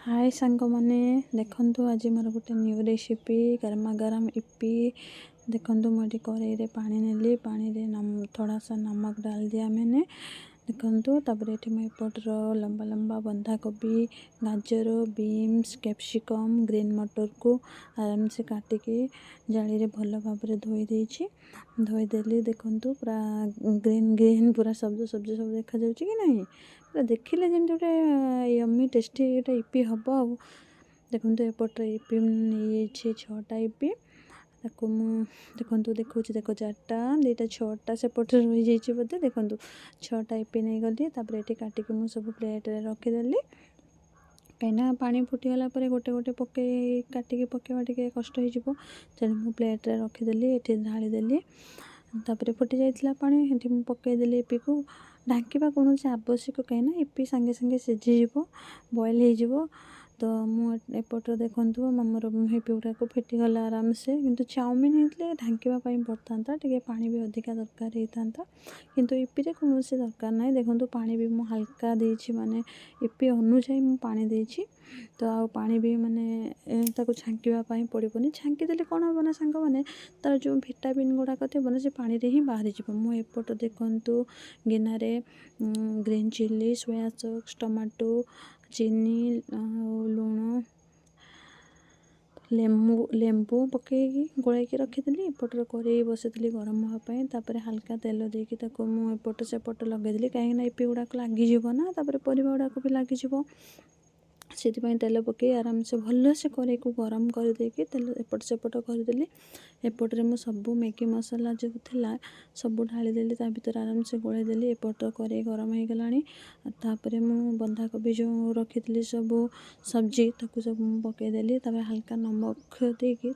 हाय सांग मैंने देखु आज मोर गोटे न्यू रेसिपी गरमा गरम इपी देखु मुझे कड़े पानी नेली पानी रे थोड़ा सा नमक डाल दिया मैंने देखु तापर ये मुझे लंबा लंबा बंधा कोबी गाजर बीन्स कैप्सिकम ग्रीन मटर को आराम से काटिकी जाली रे भल भाव धोईदेली देखु पूरा ग्रीन ग्रीन पूरा सब्ज सब्ज सब देखा जाउछि कि नहीं पूरा देखिले जमी गोटे यम्मी टेस्टी गोटे इपी हम आ देखु एपटे इपी नहीं 6टा इपी ताको देखु देखा देख 4टा 2टा 6टा सेपटे रही जाइए बोधे देखु 6टा इपी नहीं गली तापर ये काटिकी मुझे सब प्लेट रे रखीदेली कहीं पानी फुटीगला गोटे गोटे पके काटिकी पकेवा टे कष्ट हो मुझे प्लेट रे रखीदेली ये ढालीदेली तापर फुटी जाइए पानी ये मुझे पकईदेली इपी को ढाँकवा कौन आवश्यक कहीं इपी सांगे सांगे सीझीज बॉयल हो तो मुझे देखु मोर इपी गुड़ाक फिटीगला आराम से किंतु चाउमिन होते ढाँकवाई पड़ता टे पानी भी अधिका दरकार होता किंतु इपी रे कौन दरकार ना देखु पानी भी मुझे हल्का देछि माने इपी अनुजाई मुझे पानी देछि तो आ पानी भी माने ताको छांकीवाई पड़ोनी छांकीदेले कौन हम ना सांग मैंने तार जो भिटामिन गुड़ाक थे से पानी रे ही बाहरी जीव मुझे देखु गिनारे green chilli soya sauce tomato चीनी लुण लेंबू पकईकी गोलैकी रखीदेली एपटर कड़े बसैली गरम हाँपाई तापर हल्का तेल देकी मुझे एपट सेपट लगेदेली कहीं इपी गुड़ाक लगिज ना तापर परिवा गुड़ाक भी लगिज से तेल पकई आराम से भल से कड़े को गरम करदेकी तेल एपट सेपट करदेली एपटे मुझे सब मैगी मसला जो था सब ढालीदेली भर आराम से गोलैदेली एपट कड़े गरम हो गलापर मुझे बंधाकोबी जो रखी सब सब्जी ताकू सब पकईदेली हल्का नमक देकी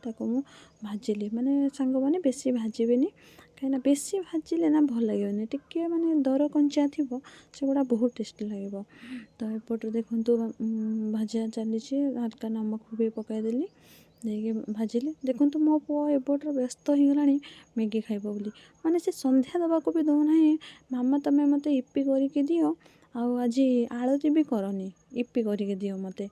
भाजिली माने सांग मैंने बेसी भाजबेनी कहीं बेसी भाजिले ना भल लगे टिके माने दर कंचा थी से गुड़ा बहुत टेस्टी लगे तो एपटे देखु भाजा चली हल्का नमक भी पकईदेली देखिए भाजिली देखु मो पुओ एपटर व्यस्त हो गला मैगी खाइब बोली माने से संध्या दवाक भी दौना मामा तुम्हें मत इपी करके दियो आज आलती भी करनी इपी करके दियो मत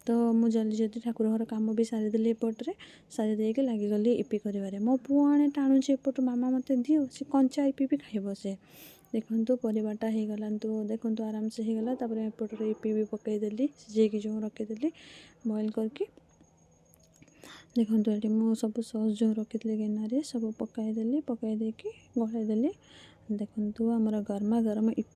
तो मुझे जल्दी जल्दी ठाकुर घर कम भी सारीदेली एपटे सारी देके लगिगली इपी कर मो पुओ आने टाणुचे एपट मामा मत दियो से कंचा इपी भी खाइब से देखु परिवाटा हो गला तो देखु आराम से हो गला तापर एपटे इपी भी पकईदेली सिझेकी जो रखीदेली बॉयल करके देखु ये मुझे सब सॉस जो रखी गिनारे सब पकईदेली पकई देकी गलैदेली देखु आमर गरमा गरम